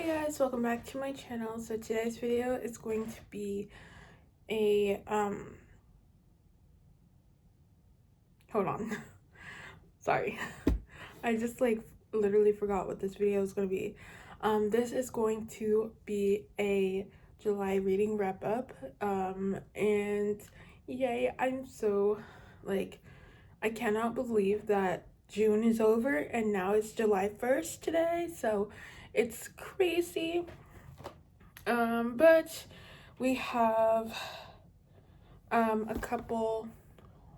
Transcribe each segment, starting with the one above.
Hey guys, welcome back to my channel. So today's video is going to be a hold on. Sorry. I just literally forgot what this video is going to be. This is going to be a July reading wrap up. And yay, I'm so I cannot believe that June is over and now it's July 1st today. So it's crazy. But we have a couple.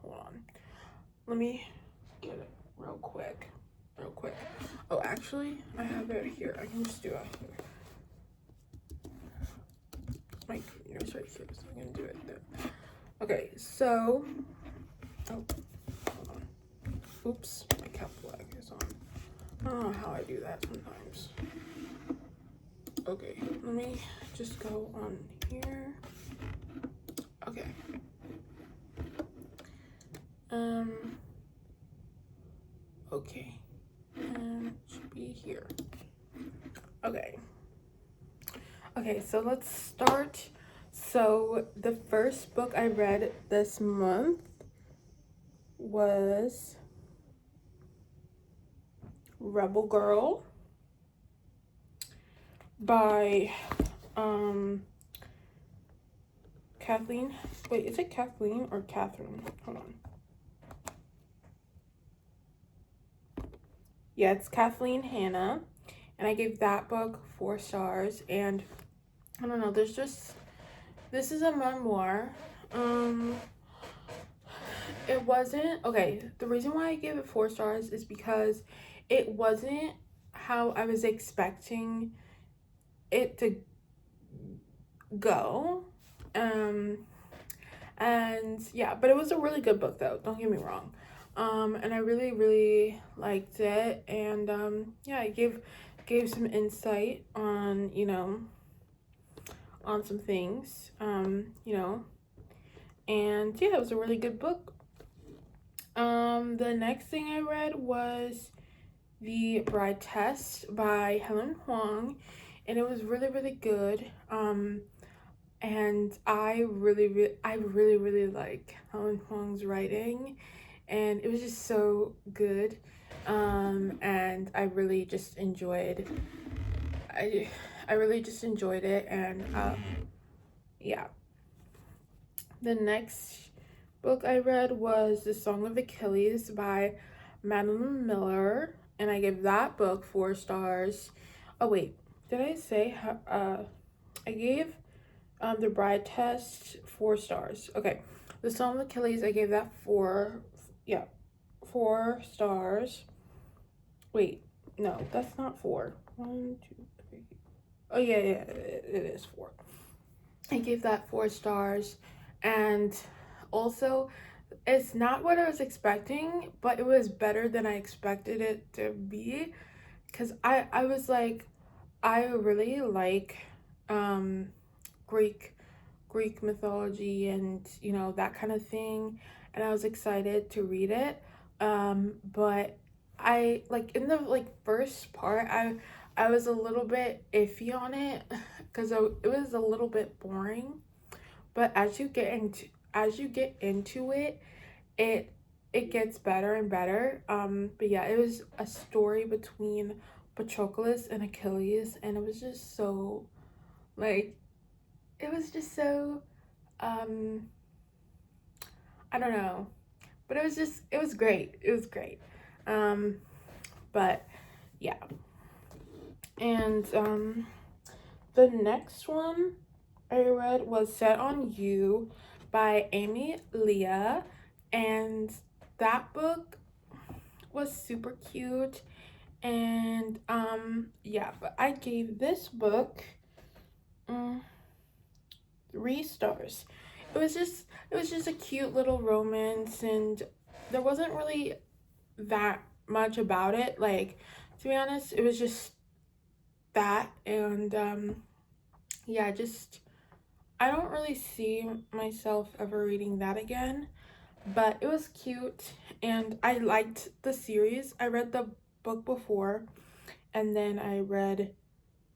Hold on, let me get it real quick. Oh, actually, I have it here. I can just do it here. My computer's right here, so I can do it there. Okay, so hold on. Oops, my cap flag is on. I don't know how I do that sometimes. Okay, let me just go on here. Okay. Okay. Should be here. Okay. Okay, so let's start. So the first book I read this month was Rebel Girl by Kathleen. Wait, is it Kathleen or Catherine? Hold on. Yeah, it's Kathleen Hanna, and I gave that book 4 stars. And I don't know, this is a memoir. It wasn't okay. The reason why I gave it 4 stars is because it wasn't how I was expecting it to go. And yeah, but it was a really good book though, don't get me wrong. And I really liked it. And yeah, I gave some insight on, on some things, and yeah, it was a really good book. The next thing I read was The Bride Test by Helen Huang, and it was really good. And I really like Helen Huang's writing, and it was just so good. And I really just enjoyed I really just enjoyed it. And yeah. The next book I read was The Song of Achilles by Madeline Miller, and I gave that book 4 stars. Oh wait, did I say I gave The Bride Test 4 stars. Okay, The Song of Achilles, I gave that 4 stars. Wait, no, that's not 4. 1, 2, 3. Oh yeah, it is 4. I gave that 4 stars. And also, it's not what I was expecting, but it was better than I expected it to be. Because I was like, I really like Greek mythology and, that kind of thing. And I was excited to read it. But I, in the, first part, I was a little bit iffy on it because it was a little bit boring. But as you get into it, it gets better and better. But yeah, it was a story between Patroclus and Achilles, and it was just so it was just so I don't know, but it was great. It was great. But yeah, and the next one I read was Set on You by Amy Leah, and that book was super cute. And yeah, but I gave this book 3 stars. It was just a cute little romance, and there wasn't really that much about it. To be honest, it was just that. And yeah, I don't really see myself ever reading that again, but it was cute and I liked the series. I read the book before, and then I read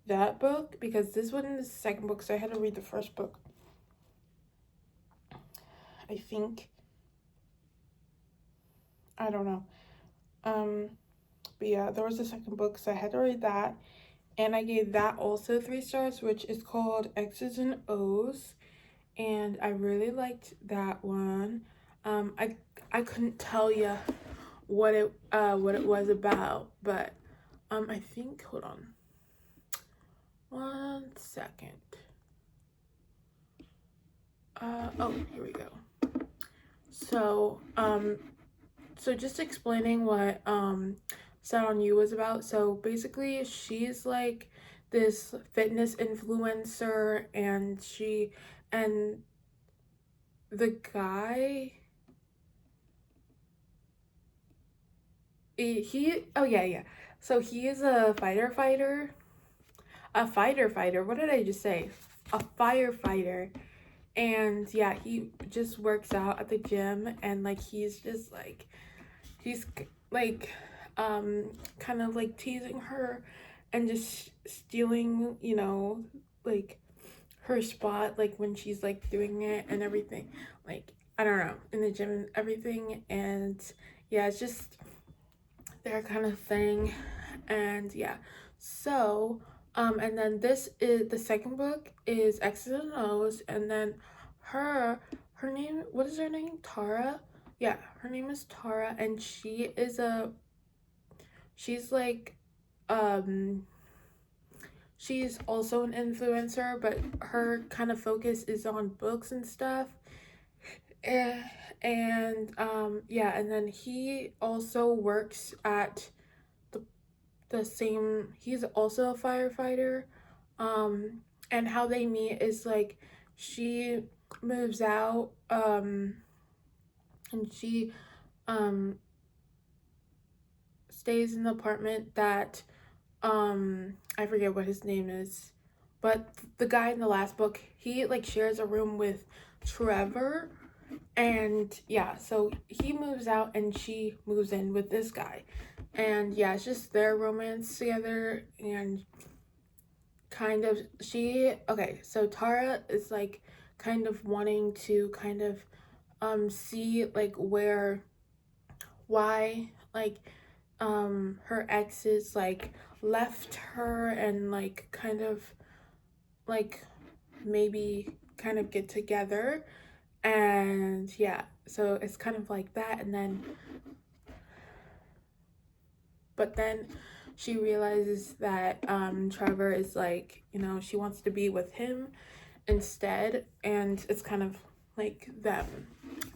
that book because this one is the second book, so I had to read the first book. I think. I don't know. But yeah, there was a second book, so I had to read that. And I gave that also 3 stars, which is called X's and O's. And I really liked that one. I couldn't tell you what it was about, but I think, hold on. 1 second. Oh, here we go. So just explaining what Set on You was about. So basically she's like this fitness influencer, and the guy, he oh yeah. So he is a fighter. What did I just say? A firefighter. And yeah, he just works out at the gym, and like he's just like he's like kind of like teasing her and just stealing, like her spot, like when she's like doing it and everything, like I don't know, in the gym and everything. And yeah, it's just their kind of thing. And yeah, so and then this is the second book is X's and O's. And then her name, what is her name? Tara. Yeah, her name is Tara, and she's like um she's also an influencer, but her kind of focus is on books and stuff. Eh, and yeah, and then he also works at the same, he's also a firefighter. um and how they meet is like she moves out, and she um stays in the apartment that I forget what his name is, but the guy in the last book, he like shares a room with Trevor. And yeah, so he moves out and she moves in with this guy. And yeah, it's just their romance together. And kind of so Tara is like kind of wanting to kind of see like why like her exes like left her, and like kind of like maybe kind of get together. And yeah, so it's kind of like that. And then but then she realizes that Trevor is like, she wants to be with him instead, and it's kind of like them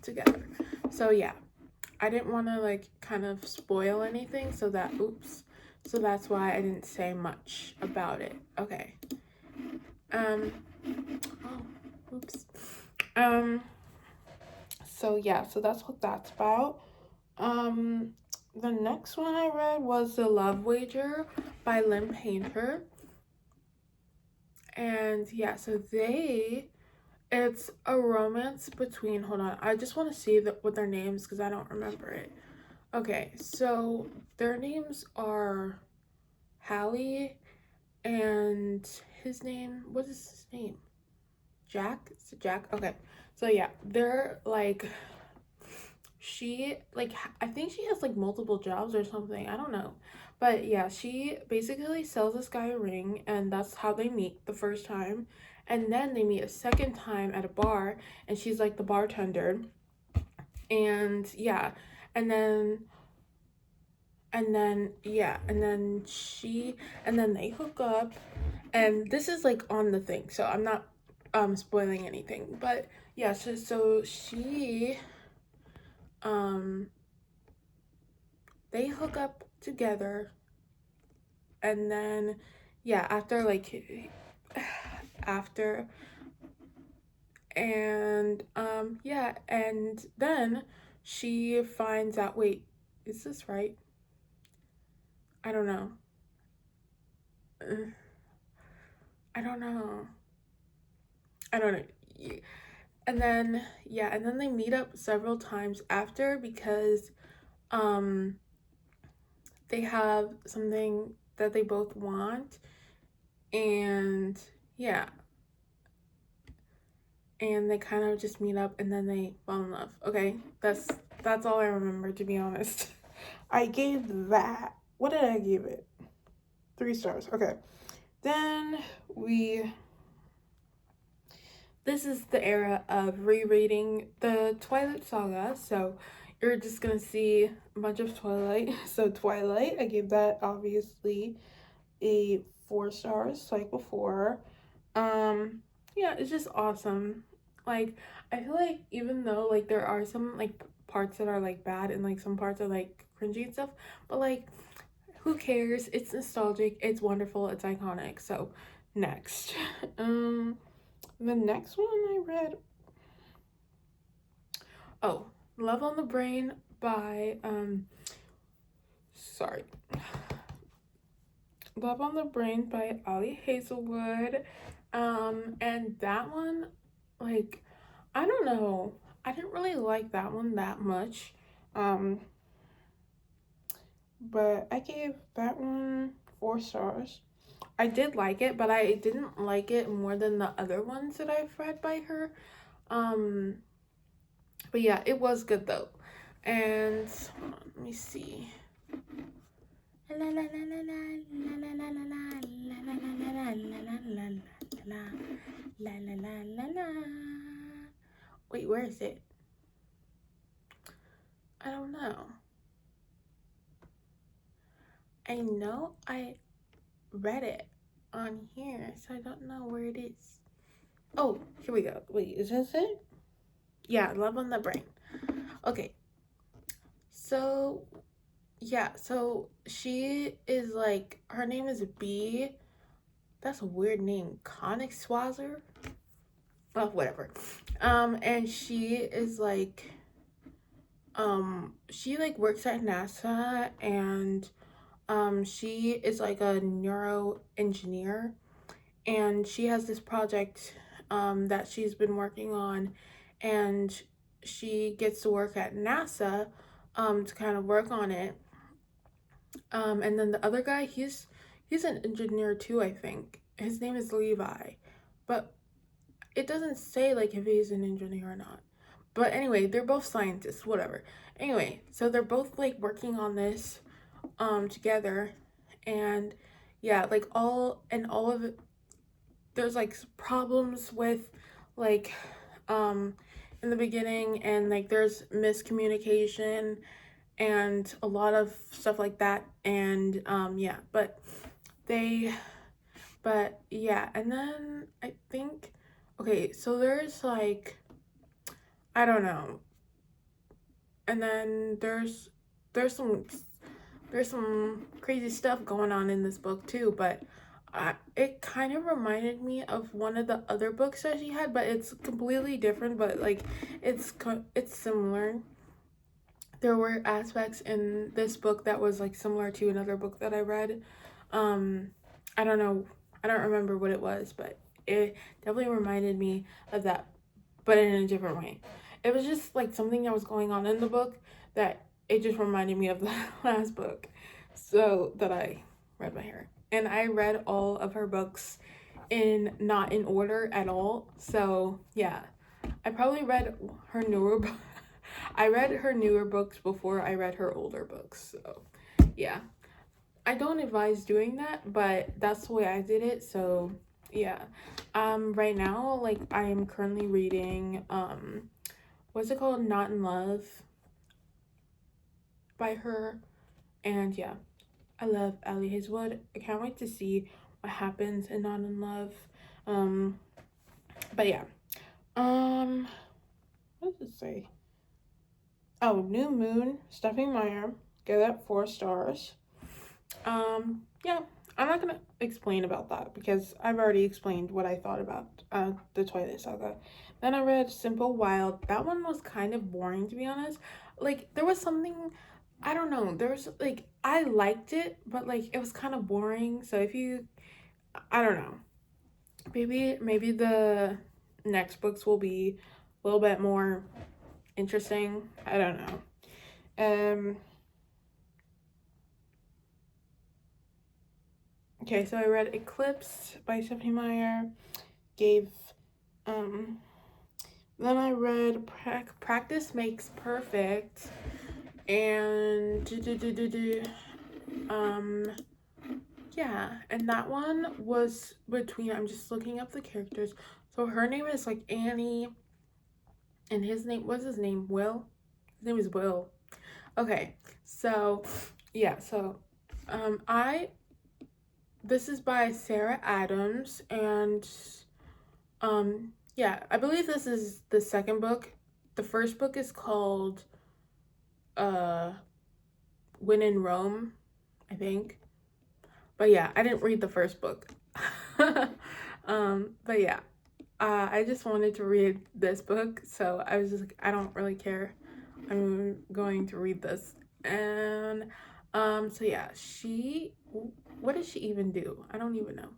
together. So yeah, I didn't want to like kind of spoil anything, so that's why I didn't say much about it. Okay. Oh, oops. So yeah, so that's what that's about. The next one I read was The Love Wager by Lynn Painter. And yeah, so it's a romance between, hold on, I just want to see what their names, because I don't remember it. Okay, so their names are Hallie, and what is his name? Jack? Is it Jack? Okay, so yeah, they're like, I think she has like multiple jobs or something, I don't know. But yeah, she basically sells this guy a ring, and that's how they meet the first time. And then they meet a second time at a bar, and she's like the bartender. And yeah, and then yeah, and then they hook up. And this is like on the thing, so I'm not spoiling anything. But yeah, so she they hook up together. And then yeah, after and yeah, and then she finds out, wait, is this right? I don't know. I don't know. I don't know. And then yeah, and then they meet up several times after, because um they have something that they both want. And yeah, and they kind of just meet up and then they fall in love. Okay, that's all I remember, to be honest. I gave that, what did I give it? 3 stars. Okay. Then we this is the era of rereading the Twilight Saga, so you're just gonna see a bunch of Twilight. So Twilight, I gave that obviously a 4 stars like before. Yeah, it's just awesome. Like, I feel like even though like there are some like parts that are like bad and like some parts are like cringy and stuff, but like who cares? It's nostalgic, it's wonderful, it's iconic. So next. The next one I read, oh, Love on the Brain by sorry. Love on the Brain by Ali Hazelwood. And that one, like, I don't know. I didn't really like that one that much. Um, but I gave that one 4 stars. I did like it, but I didn't like it more than the other ones that I've read by her. Um, but yeah, it was good though. And hold on, let me see. La la la la la la la la la la la la la la la la la la la la. Wait, where is it? I don't know. I know I read it on here, so I don't know where it is. Oh, here we go. Wait, is this it? Yeah, Love on the Brain. Okay. So, yeah, so she is like, her name is B. That's a weird name. Konigswasser? Well, whatever. And she is like, she like works at NASA, and she is like a neuro engineer, and she has this project that she's been working on, and she gets to work at NASA to kind of work on it. And then the other guy, he's an engineer too, I think. His name is Levi, but it doesn't say like if he's an engineer or not. But anyway, they're both scientists, whatever. Anyway, so they're both like working on this together, and yeah, like all of it, there's like problems with like in the beginning, and like there's miscommunication and a lot of stuff like that, and yeah, they but yeah, and then I think, okay, so there's like, I don't know, and then there's some there's some crazy stuff going on in this book too, but it kind of reminded me of one of the other books that she had, but it's completely different, but like it's similar. There were aspects in this book that was like similar to another book that I read. um I don't know, I don't remember what it was, but it definitely reminded me of that, but in a different way. It was just like something that was going on in the book that it just reminded me of the last book, so that I read by her. And I read all of her books in not in order at all. So yeah, I probably read her newer I read her newer books before I read her older books. So yeah, I don't advise doing that, but that's the way I did it. So yeah, right now, like, I am currently reading what's it called, Not in Love by her. And yeah, I love Ali Hazelwood. I can't wait to see what happens in Not in Love. um but yeah, what does it say? Oh, New Moon, Stephenie Meyer. Give that 4 stars. Yeah, I'm not gonna explain about that because I've already explained what I thought about the Twilight Saga. Then I read Simple Wild. That one was kind of boring, to be honest. Like, there was something, I don't know, there's like, I liked it, but like it was kind of boring. So if you, I don't know, maybe the next books will be a little bit more interesting. I don't know. Um Okay, so I read Eclipse by Stephenie Meyer. Gave, um, then I read Practice Makes Perfect, and yeah, and that one was between, I'm just looking up the characters. So her name is like Annie, and his name, what's his name? Will? His name is Will. Okay, so yeah, so I this is by Sarah Adams, and yeah, I believe this is the second book. The first book is called uh When in Rome, I think. But yeah, I didn't read the first book. But yeah, I just wanted to read this book, so I was just like, I don't really care. I'm going to read this. And so yeah, what does she even do? I don't even know.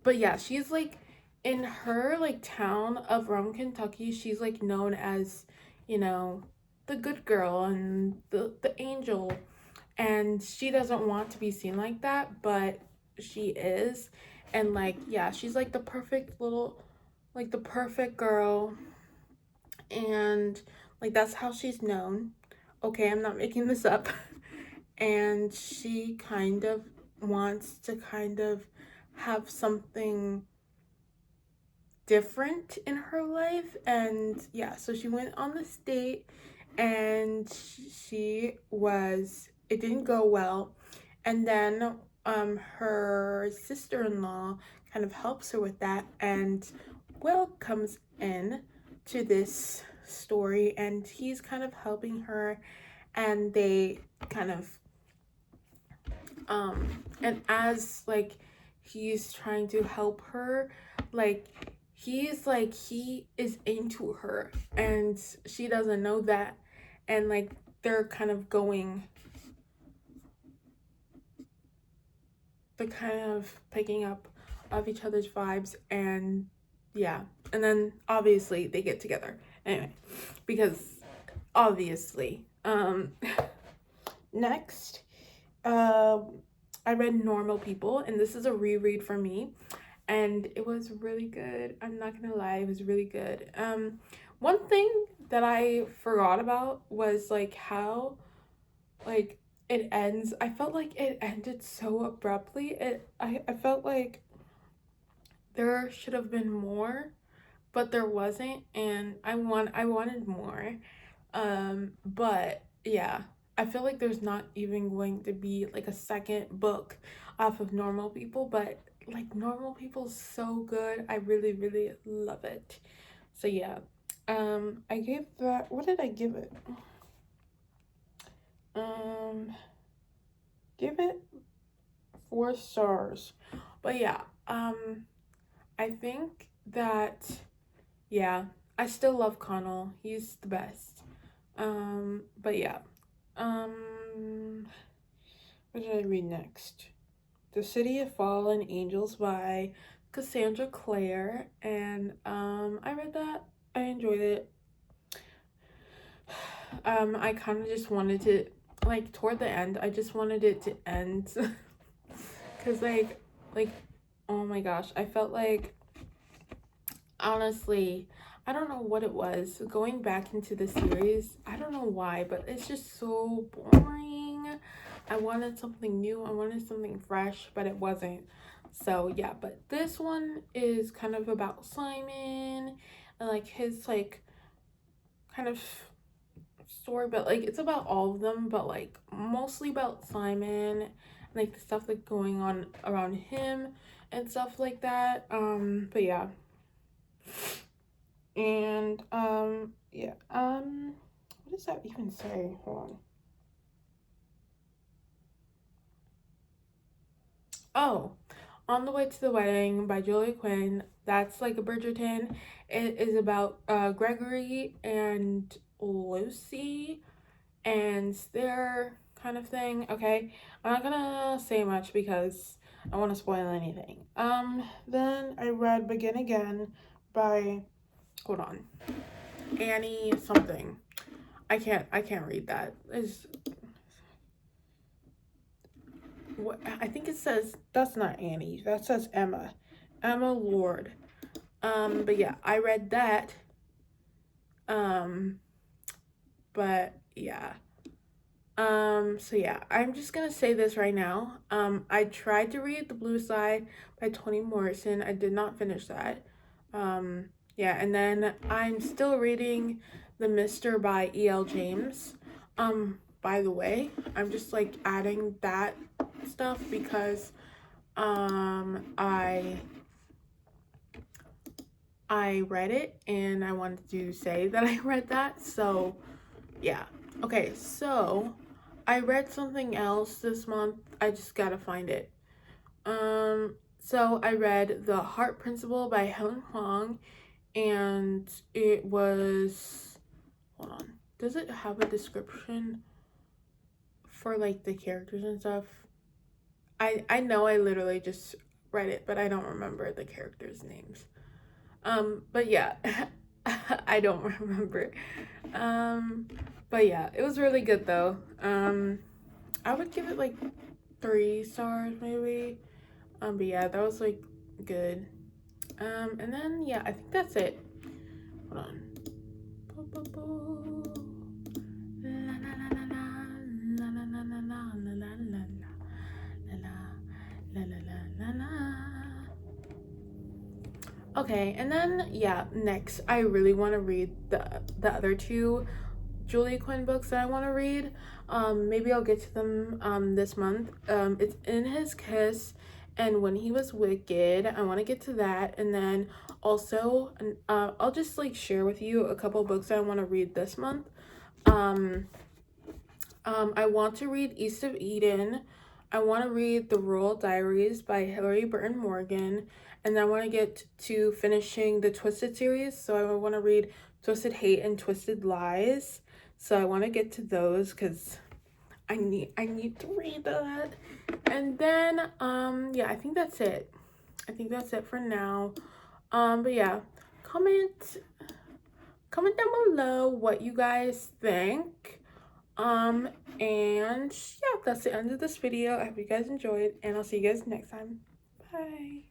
But yeah, she's like in her like town of Rome, Kentucky, she's like known as, you know, the good girl and the angel, and she doesn't want to be seen like that, but she is. And like, yeah, she's like the perfect little, like the perfect girl, and like that's how she's known. Okay, I'm not making this up. And she kind of wants to kind of have something different in her life. And yeah, so she went on this date, and it didn't go well. And then her sister-in-law kind of helps her with that, and Will comes in to this story, and he's kind of helping her, and they kind of and as like he's trying to help her, like he is into her, and she doesn't know that. And like they're kind of picking up of each other's vibes. And yeah, and then obviously they get together anyway, because obviously. Next, I read Normal People, and this is a reread for me, and it was really good. I'm not gonna lie, it was really good. One thing that I forgot about was like how like it ends. I felt like it ended so abruptly. I felt like there should have been more, but there wasn't, and I wanted more. But yeah, I feel like there's not even going to be like a second book off of Normal People, but like Normal People's so good. I really, really love it. So yeah. I gave that, what did I give it? Um give it 4 stars. But yeah, I think that yeah, I still love Connell. He's the best. But yeah. Um, what did I read next? The City of Fallen Angels by Cassandra Clare, and I read that. I enjoyed it. I kind of just wanted to, like, toward the end, I just wanted it to end. Cause like, oh my gosh, I felt like, honestly, I don't know what it was. Going back into the series, I don't know why, but it's just so boring. I wanted something new, I wanted something fresh, but it wasn't. So yeah, but this one is kind of about Simon and like his like kind of story, but like it's about all of them, but like mostly about Simon and like the stuff that's going on around him and stuff like that. But yeah. And yeah, what does that even say? Hold on. Oh, On the Way to the Wedding by Julia Quinn. That's like a Bridgerton. It is about Gregory and Lucy and their kind of thing. Okay, I'm not gonna say much because I don't want to spoil anything. Then I read Begin Again by, hold on, Annie something. I can't read that. It's what I think it says, that's not Annie, that says Emma Lord. But yeah, I read that. But yeah. So yeah, I'm just gonna say this right now. I tried to read The Blue Side by Toni Morrison. I did not finish that. Yeah, and then I'm still reading The Mister by E.L. James. By the way, I'm just like adding that stuff because I read it and I wanted to say that I read that. So yeah. Okay, so I read something else this month. I just gotta find it. So I read The Heart Principle by Helen Huang, and it was, hold on. Does it have a description for like the characters and stuff? I know I literally just read it, but I don't remember the characters' names. But yeah, I don't remember. But yeah, it was really good though. I would give it like 3 stars maybe. But yeah, that was like good. And then yeah, I think that's it. Hold on. Okay, and then yeah, next I really want to read the other two Julia Quinn books that I want to read. Maybe I'll get to them this month. It's In His Kiss and When He Was Wicked. I want to get to that, and then also I'll just like share with you a couple books that I want to read this month. I want to read East of Eden. I want to read The Rural Diaries by Hilary Burton Morgan. And I want to get to finishing the Twisted series. So I want to read Twisted Hate and Twisted Lies. So I want to get to those because I need to read that. And then yeah, I think that's it. I think that's it for now. But yeah, comment down below what you guys think. And yeah, that's the end of this video. I hope you guys enjoyed, and I'll see you guys next time. Bye.